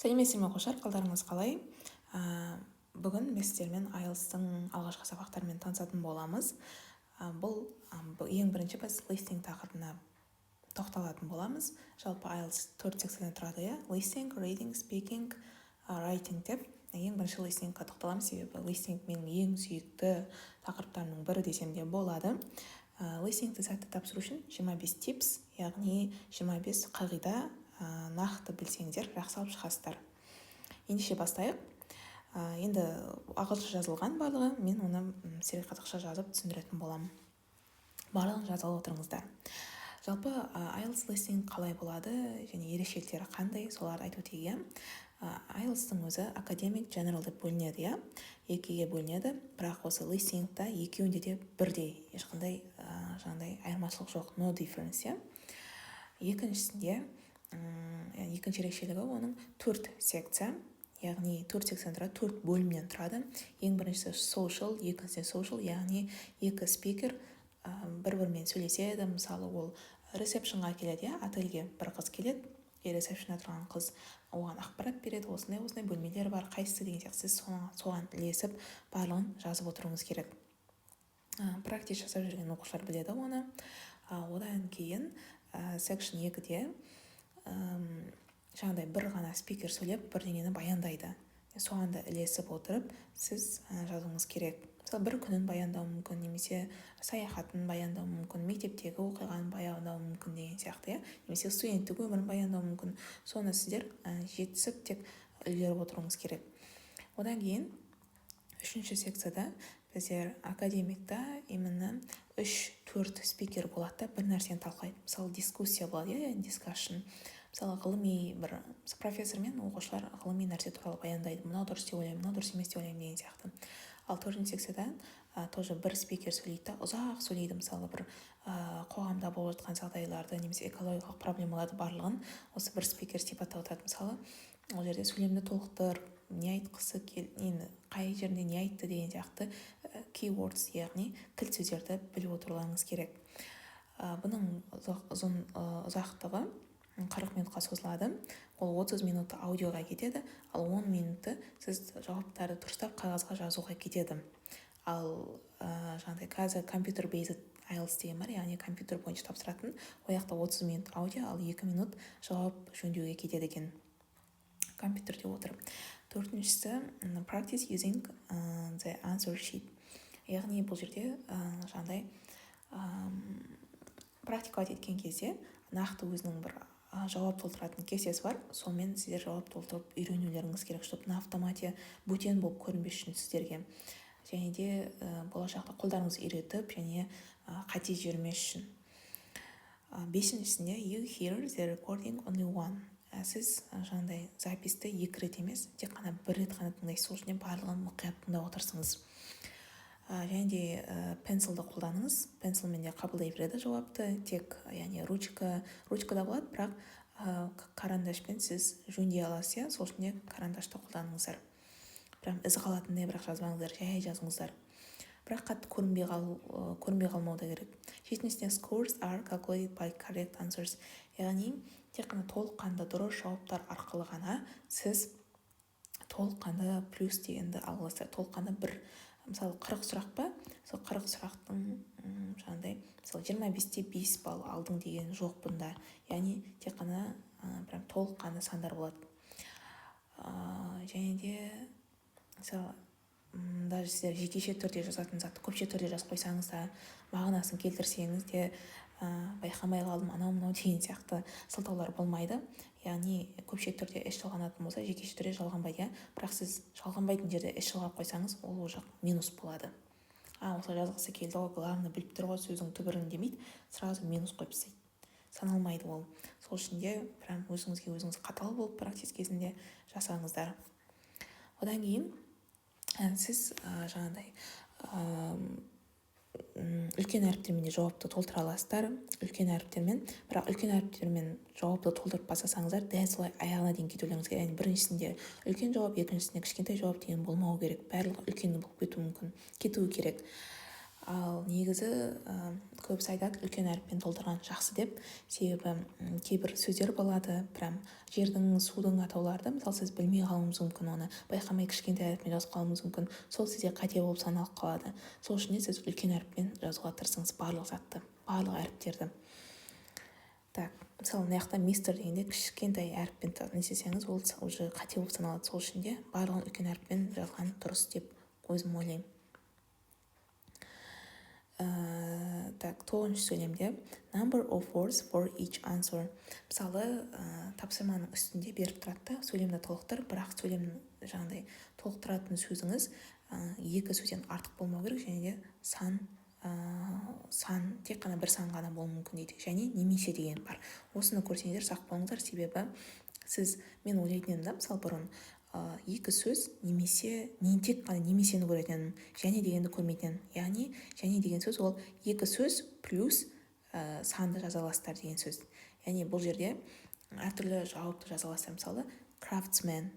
сәлеметсіздер ме оқушылар, қалдарыңыз қалай? Бүгін мен сіздермен IELTS-тың алғашқы сабақтарымен танысатын боламыз. Бұл ең бірінші біз listening тақырыбына тоқталатын боламыз. Жалпы IELTS 4 секциядан тұрады, listening, reading, speaking, writing деп. Ең бірінші listeningқа тоқталамыз, себебі listening менің ең сүйікті тақырыптарымның бірі десем де болады. Listeningті сәтті тапсыру үшін 25 tips, яғни 25 қағида нақты білсеңдер жақсы алып шығасыздар. Ендеше бастайық. Енді ағылшынша жазылған барлығы, мен оны сирек қазақша жазып түсіндіретін боламын. Барлығын жазып отырыңыздар. Жалпы IELTS listening қалай болады және ерекшеліктері қандай, соларды айту тиге. IELTS-тың өзі академик general деп бөлінеді, екіге бөлінеді, бірақ осы listeningта екеуінде де бірдей, ешқандай айырмашылық жоқ, no difference. Екіншісінде екінші ерекшелігі оның 4 секция, яғни 4 секциядан тұрады, 4 бөлімнен тұрады. Ең біріншісі social, екіншісі social, яғни екі спикер бір-бірімен сөйлеседі. Мысалы, ол ресепшнға келеді, отельге бір қыз келеді, ресепшнда тұрған қыз оған ақпарат береді, осындай бөлмелер бар, қайсысы деген сияқты сіз соған ілесіп барлығын жазып отыруыңыз керек. Практика жасап жүрген оқушылар біледі оны. Одан кейін section 2-де бір ғана спикер сөйлеп бірдеңені баяндайды. Соған да ілесіп отырып сіз жазуыңыз керек. Мысалы, бір күнін баяндау мүмкін, немесе саяхатын баяндау мүмкін, мектептегі оқиғаны баяндау мүмкін деген сияқты, немесе студенттік өмірін баяндау мүмкін. Соны сіздер жетісіп тек үлгеріп отыруыңыз керек. Одан кейін 3-ші секцияда біздер академикта именно 3-4 спикер болады, бір нәрсені талқылайды. Мысалы, дискуссия болады, discussion. Мысалы, ғылыми бір профессор мен оқушылар ғылыми нәрсе туралы баяндайды. Мынау дұрыс деп ойлаймын, мынау дұрыс емес деп ойлаймын деген сияқты. Ал 4-ші секцияда тоже бір спикер сөйлейді, ұзақ сөйлейді. Мысалы, бір қоғамда болып жатқан жағдайларды, немесе экологиялық проблемаларды барлығын осы бір спикер сипаттап отырады. Мысалы, ол жерде сөйлемді толықтыр, не айтқысы қай жерінде не айтты деген сияқты keywords, яғни кілт сөздерді біліп отыруларыңыз керек. Бұның ұзақтығы 40 минутқа созылады. Ол 30 минутты аудиоға кетеді, ал 10 минутты сіз жауаптарды дұрыстап қағазға жазуға кетеді. Ал қазір компьютер-based IELTS деген бар, яғни компьютер бойынша тапсыратын, ол жақта 30 минут аудио, ал 2 минут жауап жөндеуге кетеді екен компьютерде отырып. 4-шісі practice using the answer sheet. Яғни бұл жерде практикалать еткен кезде нақты өзінің бір жауап толтыратын кестесі бар, сонымен сіздер жауап толтырып үйренулеріңіз керек, чтобы на автомате бөтен болып көрінбес үшін сіздерге. Және де болашақта қолдарыңыз үйретіп, және қате жібермес үшін. 5-шісінде you hear the recording only one. Сіз записьті 2 рет емес, тек қана 1 рет қана тыңдайсыз, сол үшін барлығын мұқият тыңдап отырсыңыз. Және де пенсилді қолданыңыз, пенсилмен де қабылдай береді жауапты, тек ручкада болады, бірақ карандашпен сіз жөндей аласыз, сол үшін карандашты қолданыңыздар. Прям із қалатындай бірақ жазбаңыздар, жай жазыңыздар. Бірақ қатты көрінбей қалмау да керек. 7-шісінде scores are calculated by correct answers. Яғни тек қана толыққанды дұрыс жауаптар арқылы ғана сіз толыққанды плюс дегенді аласыздар. Толыққанды бір, мысалы 40 сұрақ па, сол 40 сұрақтың мысалы 25-те 5 балл алдың деген жоқ бұнда. Яғни тек қана прям толыққанды сандар болады. Және де мысалы даже сіздер жекеше түрде жазатын затты көпше түрде жазып қойсаңыз да, мағынасын келтірсеңіз де байқамай қалдым, анау деген сияқты сылтаулар болмайды. Яғни көпше түрде эш жалғанатын болса, жекеше түрде жалғанбайды, бірақ сіз жалғанбайтын жерде эш жалғап қойсаңыз, ол жақ минус болады. Осылай жазғысы келді ғой, главный біліп тұр ғой, сөздің түбірін демейді, сразу минус қойып тастайды. Саналмайды ол. Сол үшін де прям өзіңіз қатал болып практика кезінде жасаңыздар. Одан кейін сіз үлкен әріптермен де жауапты толтыра аласыздар. Бірақ үлкен әріптермен жауапты толтырып басасаңыздар, дәл солай аяғына дейін кетулеріңіз керек. Яғни біріншісінде үлкен жауап, екіншісінде кішкентай жауап деген болмау керек. Барлығы үлкен болып кетуі керек. ал негізі көбісі айтады үлкен әріппен толтырған жақсы деп. Себебі кейбір сөздер болады, прям жердің, судың атаулары да, мысалы сіз білмей қалуыңыз мүмкін, оны байқамай кішкентай әріппен жазып қалуыңыз мүмкін, сол сізде қате болып саналып қалады. Сол үшін де сіз үлкен әріппен жазуға тырысыңыз барлық затты, барлық әріптерді. Так, мысалы мына жақта мистер дегенде кішкентай әріппен не істесеңіз, ол уже қате болып саналады. Сол үшін де барлығын үлкен әріппен жазған дұрыс деп өзім ойлаймын. Так, 9-шы сөйлемде number of words for each answer. Мысалы, тапсырманың үстінде беріп тұрады, сөйлемді толықтыр, бірақ сөйлемнің жаңағыдай толықтыратын сөзіңіз екі сөзден артық болмау керек, және де сан тек қана бір сан ғана болуы мүмкін дейді. Және немесе деген бар. Осыны көрсеңіздер сақ болыңыздар, себебі мен ойлайтын едім, мысалы бұрын екі сөз немесе, тек қана немесені көретінмін, және дегенді көрмейтінмін. Яғни және деген сөз ол екі сөз плюс санды жазаластар деген сөз. Яғни бұл жерде әртүрлі жауапты жазаластар, мысалы craftsman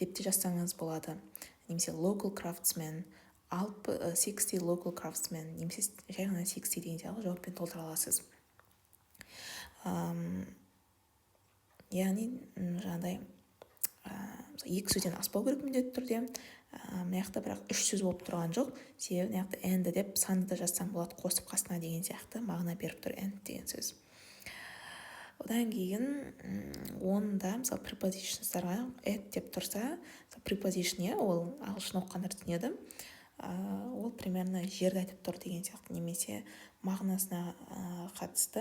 деп те жазсаңыз болады, немесе local craftsman, 60 local craftsman, немесе жай ғана 60 деген сияқты жауаппен толтыра аласыз. Яғни жаңағыдай екі сөзден аспау керек міндетті түрде. Мына жақта бірақ үш сөз болып тұрған жоқ, себебі мына жақта and деп санды да жазсаң болады, қосып қасына деген сияқты мағына беріп тұр and деген сөз. Одан кейін онда мысалы prepositionsдарға at деп тұрса, preposition, ол ағылшын оқығандар түсінеді, ол примерно жерді айтып тұр деген сияқты, немесе мағынасына қатысты,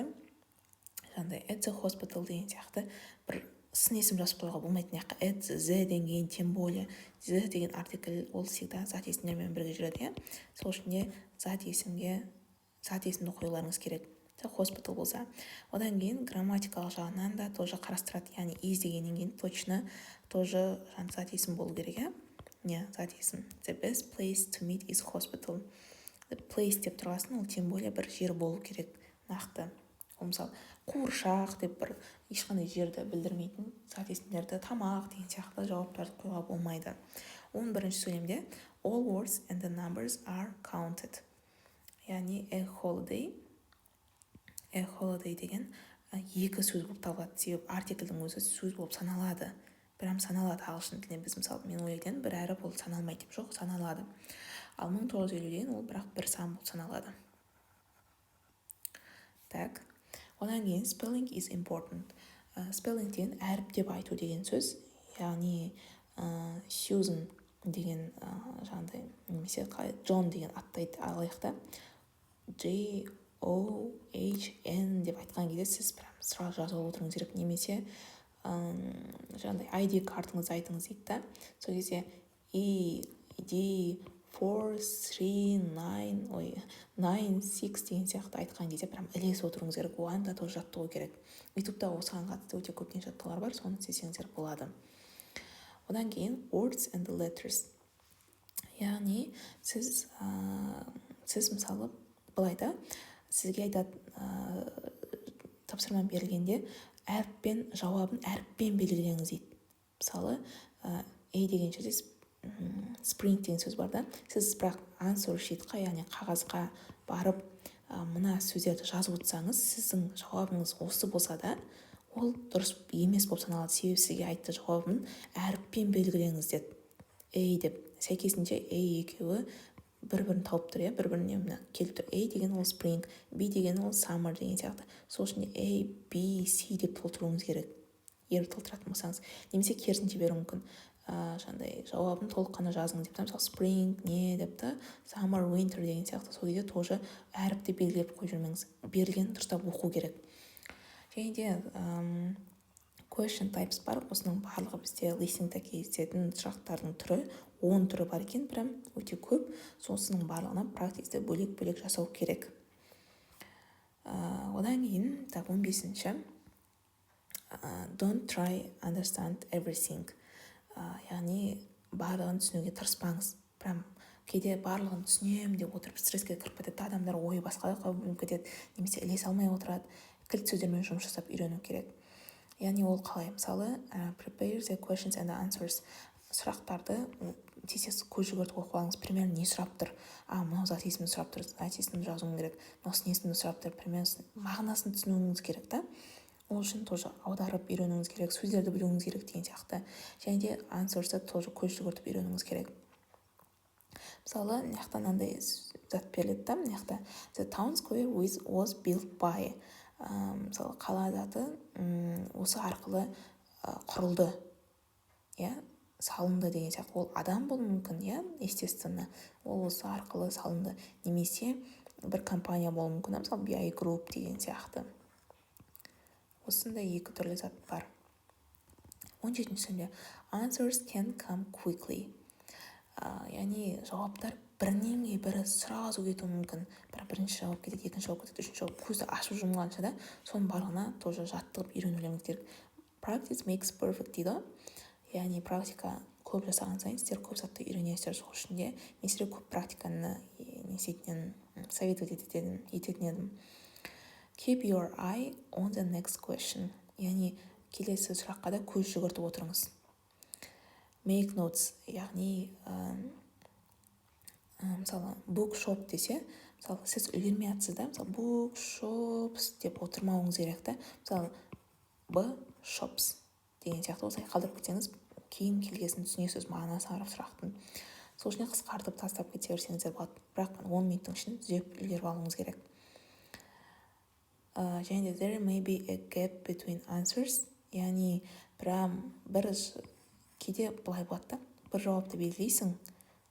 жаңағыдай at the hospital деген сияқты бір сын есім жазып қоюға болмайтын. at the деген, тем более the деген артикль, ол всегда зат есімдермен бірге жүреді. Сол үшін де зат есімді қоюларыңыз керек, hospital болса. Одан кейін грамматикалық жағынан да тоже қарастырады, яғни is дегеннен кейін точно тоже зат есім болу керек. Зат есім. The best place to meet is hospital. The place деп тұрғасын, ол тем более бір жер болу керек, нақты. Ол мысалы қуыршақ деп бір ешқандай жерді білдірмейтін зат есімдерді, тамақ деген сияқты жауаптарды қоюға болмайды. 11-ші сөйлемде all words and the numbers are counted. Яғни a holiday деген екі сөз болып табылады, себебі артиклдің өзі сөз болып саналады. Прям саналады ағылшын тілінде. Біз мысалы мен ойлайтын бір әріп ол саналмайды деп, жоқ, саналады. Ал 1950-ден ол бірақ бір сан болып саналады. Так, одан кейін spelling is important. Spelling деген әріп деп айту деген сөз. Яғни Susan деген жаңағыдай, немесе John деген атты алайықта, John деп айтқан кезде сіз сразу жазып отыруыңыз керек, немесе жаңағыдай ID картыңызды айтыңыз дейді да. Сол кезде ED439 деген сияқты айтқан кезде прям ілесіп отыруыңыз керек, оған да тоже жаттығу керек. Ютубта осыған қатысты өте көптеген жаттығулар бар, соны істесеңіздер болады. Одан кейін words and the letters. Яғни сіз мысалы былайда сізге айтады, тапсырма берілгенде әріппен жауабын әріппен белгілеңіз дейді. Мысалы деген жерде spring деген сөз бар да, сіз бірақ answer sheetқа, яғни қағазға барып мына сөздерді жазып отырсаңыз, сіздің жауабыңыз осы болса да, ол дұрыс емес болып саналады. Себебі сізге айтты жауабын әріппен белгілеңіз деді, деп. Сәйкесінше екеуі бір-бірін тауып тұр, бір-біріне келіп тұр. деген ол spring, B деген ол summer деген сияқты. Сол үшін A, B, C деп толтыруыңыз керек, егер толтыратын болсаңыз. Немесе керісінше беру мүмкін. Жаңағыдай жауабын толық қана жазыңыз деп, мысалы spring не деп та, summer, winter деген сияқты. Сол кезде тоже әріпті белгілеп қойып жүрмеңіз. Берілген дұрыстап оқу керек. Және де question types бар. Осының барлығы бізде listeningте кездесетін сұрақтардың түрі, 10 түрі бар екен, прям өте көп. Осының барлығына практикте бөлек-бөлек жасау керек. Одан кейін 15-ші don't try understand everything. Яғни барлығын түсінуге тырыспаңыз. Прям кейде барлығын түсінем деп отырып стресске кіріп кетеді, адамдар ойы басқа қауіп кетеді, немесе ілесе алмай отырады. Кілт сөздермен жұмыс жасап үйрену керек. Яғни ол қалай? Мысалы prepare the questions and the answers. сұрақтарды тез көз жүгіртіп оқып алыңыз. Примерно не сұрап тұр? Мынау зат есімді сұрап тұр. Зат есімді жазуың керек. Мынаусын есімді сұрап тұр. Примерно мағынасын түсінуіңіз керек та. Ол үшін тоже аударып үйренуіңіз керек, сөздерді білуіңіз керек деген сияқты. Және де answers'ты тоже көз жүгіртіп үйренуіңіз керек. Мысалы, мына жақта мынандай зат беріледі да, мына жақта the town square was built by. Мысалы, қала заты осы арқылы құрылды, салынды деген сияқты. Ол адам болуы мүмкін, естественно, ол осы арқылы салынды. Немесе бір компания болуы мүмкін, мысалы BI Group деген сияқты. Осындай екі түрлі зат бар. 17-ші answers can come quickly. Яғни жауаптар бірінен бірі сразу кетуі мүмкін. Бірінші жауап кетеді, екінші жауап кетеді, үшінші жауап. Көзді ашып жұмғанша да соның барлығына тоже жаттығып үйренулеріңіз керек. Practice makes perfect дейді. Яғни практика көп жасаған сайын сіздер көп затты үйренесіздер. Сол үшін де мен сіздерге көп практиканы советовать ететін едім. Keep your eye on the next question. Яғни келесі сұраққа да көз жүгіртіп отырыңыз. Make notes, яғни мысалы bookshop десе, мысалы сіз үлгермей жатсыз да, мысалы bookshops деп отырмауыңыз керек та. Мысалы b-shops деген сияқты осылай қалдырып кетсеңіз, кейін келгесін түсінесіз мағынасын арап сұрақтың. Сол үшін қысқартып тастап кете берсеңіздер болады. Бірақ 10 минуттың ішінде түзеп үлгеріп алуыңыз керек. Және де there may be a gap between answers. Яғни бір кейде былай болады да, бір жауапты белгілейсің,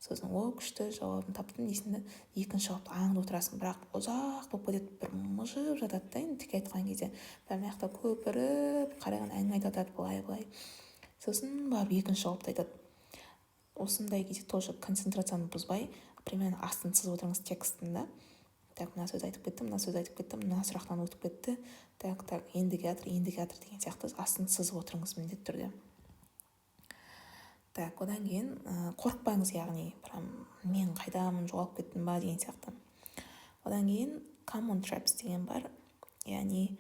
сосын күшті жауабын таптым дейсің да, екінші жауапты аңдып отырасың, бірақ ұзақ болып кетеді, бір мыжып жатады да, енді тіке айтқан кезде. Мына жақта көпіріп қараған әңгіме айтып жатады былай. Сосын барып екінші жауапты айтады. Осындай кезде тоже концентрацияны бұзбай, примерно астын сызып отырыңыз текстін да. Так, мына сөз айтып кеттім, мына сұрақтан өтіп кетті. Так, ендігі жатыр деген сияқты астын сызып отырыңыз міндетті түрде. Так, одан кейін қорықпаңыз, яғни мен қайдамын, жоғалып кеттім ба деген сияқты. Одан кейін common traps деген бар. Яғни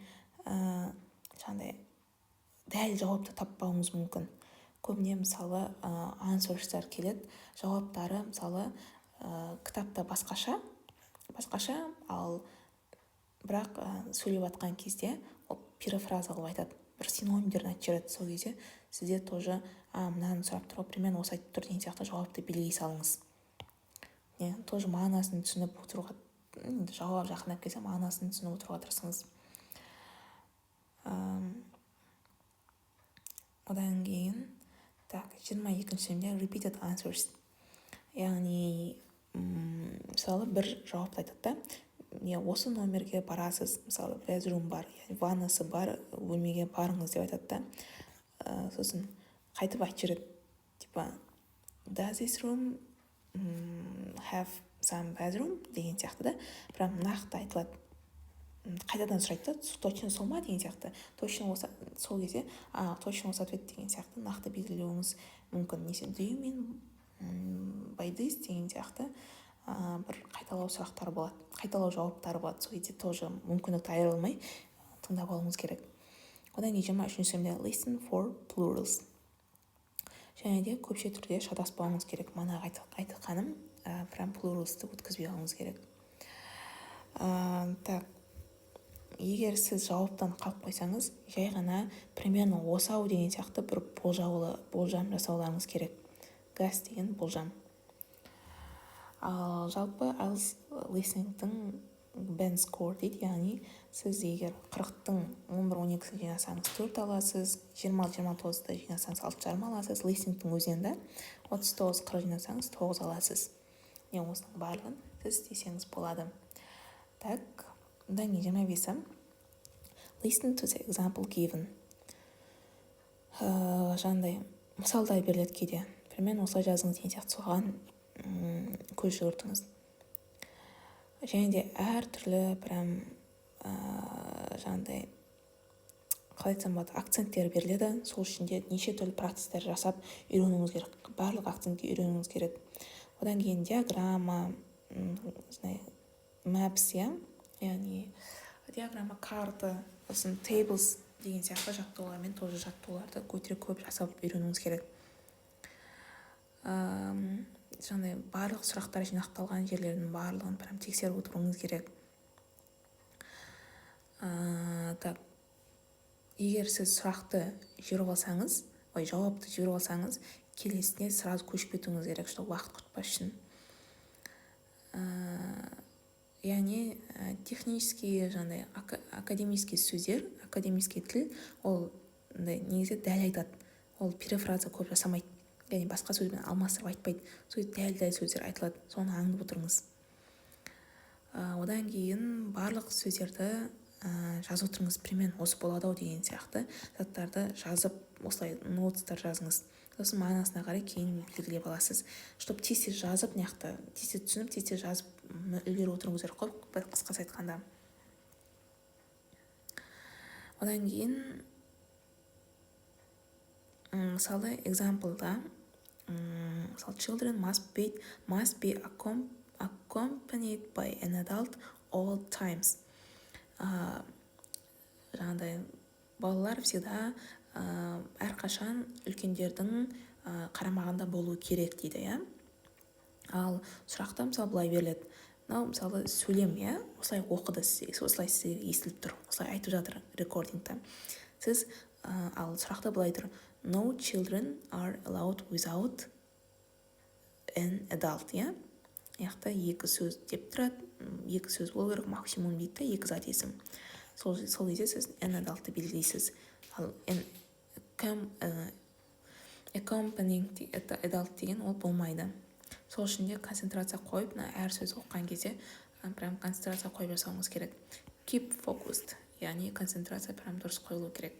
дәл жауапты таппауыңыз мүмкін. Көбіне мысалы answerстар келеді, жауаптары мысалы кітапта басқаша, ал бірақ сөйлеп жатқан кезде ол перефраза қылып айтады, бір синонимдерін айтып жібереді. Сол кезде сізде тоже мынаны сұрап тұр, примерно осы айтып тұр деген сияқты жауапты белгілей салыңыз. Тоже мағынасын түсініп отыруға, жауап жақындап келсе мағынасын түсініп отыруға тырысыңыз. Одан кейін 22-ші repeated answers. Яғни мысалы бір жауапты айтады да, осы номерге барасыз, мысалы bedroom бар, ваннасы бар, бөлмеге барыңыз деп айтады да. Сосын қайтып айтып жібереді, типа does this room have some bedroom деген сияқты да. Прям нақты айтылады, қайтадан сұрайды да, точно сол ма деген сияқты, точно сол кезде точно осы ответ деген сияқты нақты белгілеуіңіз мүмкін. Do you mean by this деген сияқты бір қайталау сұрақтар болады, қайталау жауаптары болады. Сол кезде тоже мүмкіндікті айырылмай тыңдап алуыңыз керек. Одан кейін 23-ші listen for plurals. Және де көпше түрде шатаспауыңыз керек. Мана айтқаным прям pluralsты өткізбей алуыңыз керек. Так, егер сіз жауаптан қалып қойсаңыз, жай ғана примерно осау деген сияқты бір болжам жасауларыңыз керек. Газ деген болжам. Ал жалпы IELTS listeningтің band score дейді, яғни сіз егер 40-тың 11-12-сін жинасаңыз 4 аласыз, 20-29-ды жинасаңыз 6,5 аласыз, listeningтің өзінде 39-40 жинасаңыз 9 аласыз. Осының барлығын сіз істесеңіз болады. Так, одан кейін 25-і listen to the example given. Жаңағыдай мысалдар беріледі кейде. Примерно осылай жазыңыз деген сияқты соған көз жүгіртіңіз. Және де әр түрлі жаңағыдай қалай айтсам болады, акценттер беріледі. Сол үшін де неше түрлі практикалар жасап үйренуіңіз керек. Барлық акцентке үйренуіңіз керек. Одан кейін диаграмма, maps, яғни диаграмма, карта, сосын tables деген сияқты жаттығулармен тоже жаттығуларды көп жасап үйренуіңіз керек. жаңағыдай барлық сұрақтар жинақталған жерлердің барлығын прям тексеріп отыруыңыз керек. Так, егер сіз сұрақты жіберіп алсаңыз, жауапты жіберіп алсаңыз, келесіне сразу көшіп кетуіңіз керек, чтобы уақыт құртпас үшін. Яғни технический, жаңағыдай академический сөздер, академический тіл, ол негізі дәл айтады, ол перефраза көп жасамайды, яғни басқа сөзбен алмастырып айтпайды, дәл сөздер айтылады, соны аңдып отырыңыз. Одан кейін барлық сөздерді жазып отырыңыз, примерно осы болады ау деген сияқты заттарды жазып, осылай ноутстар жазыңыз. Сосын мағынасына қарай кейін белгілеп аласыз. Чтобы тез жазып, тез түсініп, тез жазып үлгеріп отыруыңыз керек қой, бір қысқасы айтқанда. Одан кейін мысалы example'да мысалы children must be accompanied by an adult all times. Жаңағыдай балалар всегда әрқашан үлкендердің қарамағында болу керек дейді, иә. Ал сұрақта мысалы былай беріледі. Мынау мысалы сөйлем, иә, осылай оқыды, осылай сізге естіліп тұр, осылай айтып жатыр рекордингта. Сіз ал сұрақта былай тұр: No children are allowed without an adult, иә. Яқта екі сөз деп тұрады, екі сөз болу керек максимум дейді, екі зат есім. Сол кезде сіз an adult'ты белгілейсіз. Ал accompanying adult деген ол болмайды. Сол үшін де концентрация қойып, әр сөз оқыған кезде прям концентрация қойып жасауыңыз керек. Keep focused, яғни концентрация прям дұрыс қойылу керек.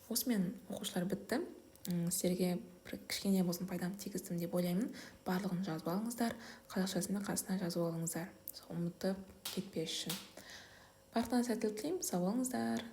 Осымен оқушылар бітті. Сіздерге кішкене болсын пайдам тигіздім деп ойлаймын. Барлығын жазып алыңыздар, қазақшасында қасына жазып алыңыздар, ұмытып кетпес үшін. Барлығына сәттілік тілеймін. Сау болыңыздар.